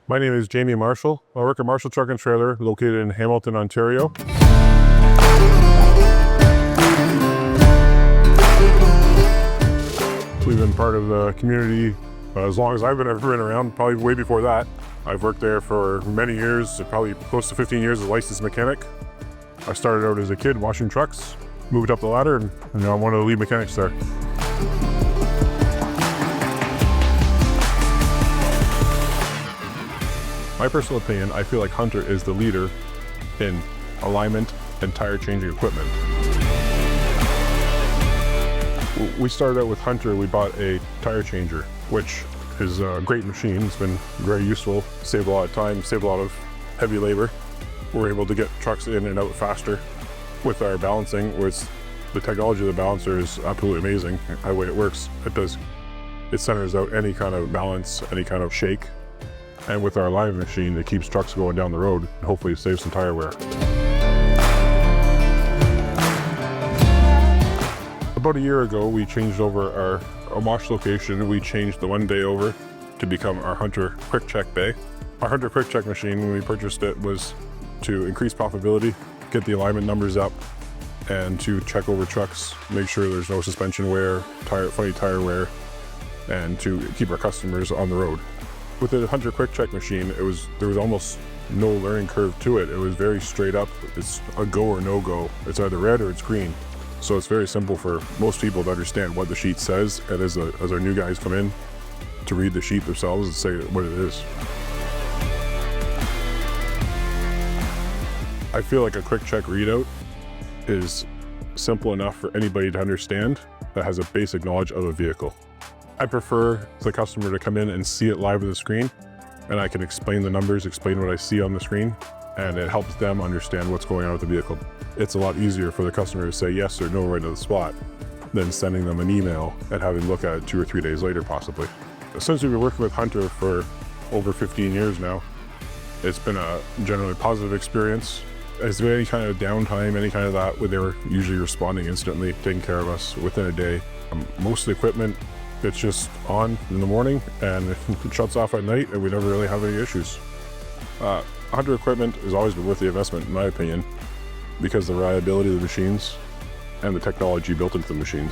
My name is Jamie Marshall. I work at Marshall Truck and Trailer, located in Hamilton, Ontario. We've been part of the community as long as I've been around, probably way before that. I've worked there for many years, probably close to 15 years as a licensed mechanic. I started out as a kid washing trucks, moved up the ladder, and now I'm one of the lead mechanics there. My personal opinion, I feel like Hunter is the leader in alignment and tire changing equipment. We started out with Hunter. We bought a tire changer, which is a great machine. It's been very useful, saved a lot of time, saved a lot of heavy labor. We're able to get trucks in and out faster with our balancing, which the technology of the balancer is absolutely amazing. The way it works, it centers out any kind of balance, any kind of shake. And with our alignment machine, it keeps trucks going down the road and hopefully saves some tire wear. About a year ago, we changed over our Omosh location. We changed the one bay over to become our Hunter Quick Check bay. Our Hunter Quick Check machine, when we purchased it, was to increase profitability, get the alignment numbers up, and to check over trucks, make sure there's no suspension wear, funny tire wear, and to keep our customers on the road. With the Hunter Quick Check machine, there was almost no learning curve to it. It was very straight up. It's a go or no go. It's either red or it's green. So it's very simple for most people to understand what the sheet says, and as our new guys come in, to read the sheet themselves and say what it is. I feel like a Quick Check readout is simple enough for anybody to understand that has a basic knowledge of a vehicle. I prefer the customer to come in and see it live on the screen, and I can explain the numbers, explain what I see on the screen, and it helps them understand what's going on with the vehicle. It's a lot easier for the customer to say yes or no right on the spot than sending them an email and having them look at it 2 or 3 days later possibly. Since we've been working with Hunter for over 15 years now, it's been a generally positive experience. Is there any kind of downtime, any kind of that, where they were usually responding instantly, taking care of us within a day. Most of the equipment, it's just on in the morning and it shuts off at night, and we never really have any issues. Hunter equipment has always been worth the investment, in my opinion, because of the reliability of the machines and the technology built into the machines.